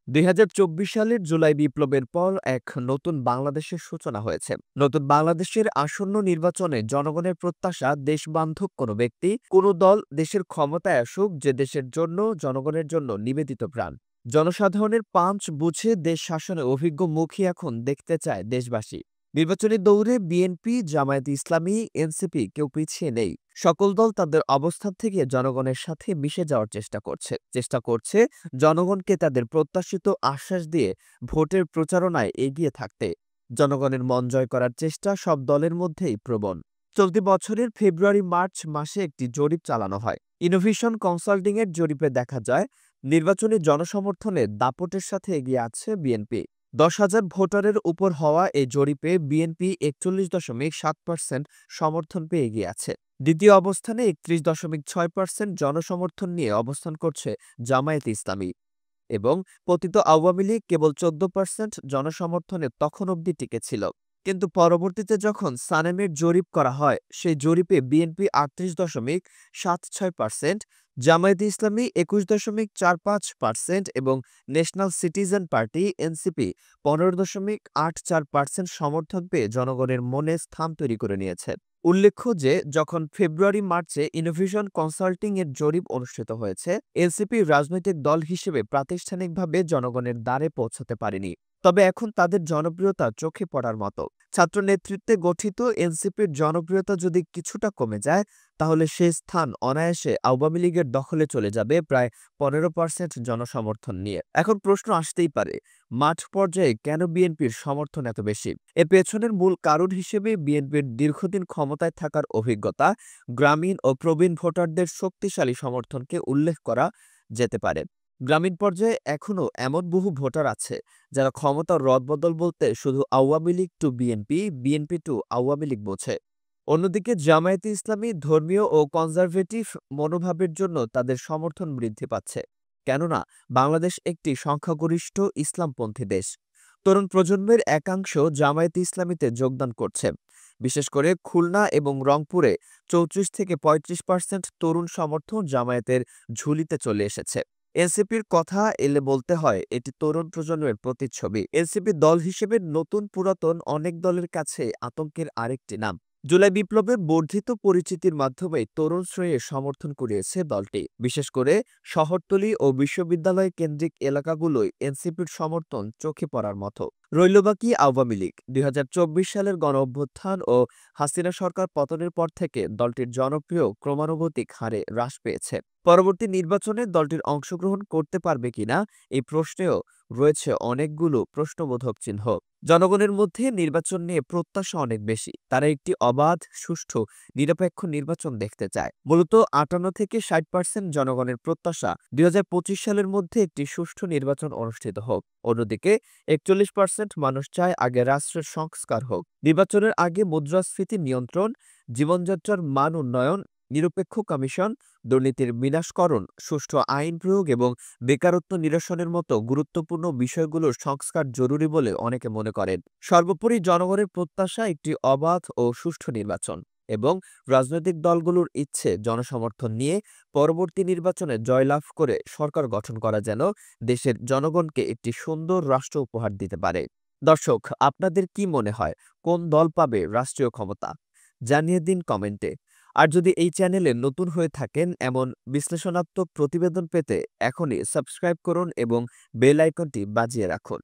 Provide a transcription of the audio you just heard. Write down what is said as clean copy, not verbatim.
২০২৪ সালের জুলাই বিপ্লবের পর এক নতুন বাংলাদেশের সূচনা হয়েছে। নতুন বাংলাদেশের আসন্ন নির্বাচনে জনগণের প্রত্যাশা দেশবান্ধব কোনো ব্যক্তি, কোনো দল দেশের ক্ষমতায় আসুক যে দেশের জন্য, জনগণের জন্য নিবেদিত প্রাণ। জনসাধারণের পাঁচ বুঝে দেশ শাসনে অভিজ্ঞ মুখই এখন দেখতে চায় দেশবাসী। নির্বাচনী দৌড়ে বিএনপি, জামায়াতে ইসলামী, এনসিপি কেউ পিছিয়ে নেই। সকল দল তাদের অবস্থান থেকে জনগণের সাথে মিশে যাওয়ার চেষ্টা করছে জনগণকে তাদের প্রত্যাশিত আশ্বাস দিয়ে ভোটের প্রচারণায় এগিয়ে থাকতে। জনগণের মন জয় করার চেষ্টা সব দলের মধ্যেই প্রবণ। চলতি বছরের ফেব্রুয়ারি-মার্চ মাসে একটি জরিপ চালানো হয়। ইনোভেশন কনসাল্টিং এর জরিপে দেখা যায়, নির্বাচনী জনসমর্থনে দাপটের সাথে এগিয়ে আছে বিএনপি। ১০,০০০ ভোটারের উপর হওয়া এই জরিপে বিএনপি ৪১.৭% সমর্থন পেয়ে এগিয়ে আছে। দ্বিতীয় অবস্থানে ৩১.৬% জনসমর্থন নিয়ে অবস্থান করছে জামায়াতে ইসলামী এবং পতিত আওয়ামী লীগ কেবল ১৪% জনসমর্থনে তখন অবধি টিকে ছিল। কিন্তু পরবর্তীতে যখন সানেমের জরিপ করা হয়, সেই জরিপে বিএনপি ৩৮.৭৬%, জামায়াতে ইসলামী ২১.৪৫% এবং ন্যাশনাল সিটিজেন পার্টি এনসিপি ১৫.৮৪% সমর্থন পেয়ে জনগণের মনে স্থান তৈরি করে নিয়েছে। উল্লেখ্য যে যখন ফেব্রুয়ারি-মার্চে ইনোভেশন কনসাল্টিং এর জরিপ অনুষ্ঠিত হয়েছে, এনসিপি রাজনৈতিক দল হিসেবে প্রাতিষ্ঠানিকভাবে জনগণের দ্বারে পৌঁছতে পারেনি। তবে এখন তাদের জনপ্রিয়তা চোখে পড়ার মতো। ছাত্র নেতৃত্বে গঠিত এনসিপির জনপ্রিয়তা যদি কিছুটা কমে যায়, তাহলে সে স্থান অনায়াসে আওয়ামী লীগের দখলে চলে যাবে প্রায় ১৫% জনসমর্থন নিয়ে। এখন প্রশ্ন আসতেই পারে, মাঠ পর্যায়ে কেন বিএনপির সমর্থন এত বেশি? এর পেছনের মূল কারণ হিসেবে বিএনপির দীর্ঘদিন ক্ষমতায় থাকার অভিজ্ঞতা, গ্রামীণ ও প্রবীণ ভোটারদের শক্তিশালী সমর্থনকে উল্লেখ করা যেতে পারে। গ্রামীণ পর্যায়ে এখনও এমন বহু ভোটার আছে যারা ক্ষমতার রদবদল বলতে শুধু Awami League to BNP, BNP to Awami League বোঝে। অন্যদিকে জামায়াতে ইসলামী ধর্মীয় ও কনজারভেটিভ মনোভাবের জন্য তাদের সমর্থন বৃদ্ধি পাচ্ছে, কেননা বাংলাদেশ একটি সংখ্যাগরিষ্ঠ ইসলামপন্থী দেশ। তরুণ প্রজন্মের একাংশ জামায়াতে ইসলামীতে যোগদান করছে। বিশেষ করে খুলনা এবং রংপুরে ৩৪-৩৫% তরুণ সমর্থন জামায়াতের ঝুলিতে চলে এসেছে। এনসিপির কথা এলে বলতে হয় এটি তরুণ প্রজন্মের প্রতিচ্ছবি। এনসিপি দল হিসেবে নতুন পুরাতন অনেক দলের কাছে আতঙ্কের আরেকটি নাম। জুলাই বিপ্লবের বর্ধিত পরিচিতির মাধ্যমে তরুণ শ্রেণীর সমর্থন কুড়িয়েছে দলটি। বিশেষ করে শহরতলি ও বিশ্ববিদ্যালয় কেন্দ্রিক এলাকাগুলোয় এনসিপির সমর্থন চোখে পড়ার মতো। রইল বাকি আওয়ামী লীগ। ২০২৪ সালের গণঅভ্যুত্থান ও হাসিনা সরকার পতনের পর থেকে দলটির জনপ্রিয় ক্রমানুগতিক হারে হ্রাস পেয়েছে। পরবর্তী নির্বাচনে দলটির অংশগ্রহণ করতে পারবে কিনা এই প্রশ্নেও রয়েছে অনেকগুলো প্রশ্নবোধক চিহ্ন। জনগণের মধ্যে নির্বাচন নিয়ে প্রত্যাশা অনেক বেশি। তারা একটি অবাধ, সুষ্ঠু, নিরপেক্ষ নির্বাচন দেখতে চায়। মূলত ৫৮-৬০% জনগণের প্রত্যাশা ২০২৫ সালের মধ্যে একটি সুষ্ঠু নির্বাচন অনুষ্ঠিত হোক। অন্যদিকে ৪১% মানুষ চায় আগে রাষ্ট্রের সংস্কার হোক। নির্বাচনের আগে মুদ্রাস্ফীতি নিয়ন্ত্রণ, জীবনযাত্রার মান উন্নয়ন, নিরপেক্ষ কমিশন, দুর্নীতির বিনাশকরণ, সুষ্ঠু আইন প্রয়োগ এবং বেকারত্ব নিরসনের মতো গুরুত্বপূর্ণ বিষয়গুলোর সংস্কার জরুরি বলে অনেকে মনে করেন। সর্বোপরি জনগণের প্রত্যাশা একটি অবাধ ও সুষ্ঠু নির্বাচন এবং রাজনৈতিক দলগুলোর ইচ্ছে জনসমর্থন নিয়ে পরবর্তী নির্বাচনে জয়লাভ করে সরকার গঠন করা যেন দেশের জনগণকে একটি সুন্দর রাষ্ট্র উপহার দিতে পারে। দর্শক, আপনাদের কি মনে হয় কোন দল পাবে রাষ্ট্রীয় ক্ষমতা? জানিয়ে দিন কমেন্টে। আর যদি এই চ্যানেলে নতুন হয়ে থাকেন, এমন বিশ্লেষণাত্মক প্রতিবেদন পেতে এখনই সাবস্ক্রাইব করুন এবং বেল আইকনটি বাজিয়ে রাখুন।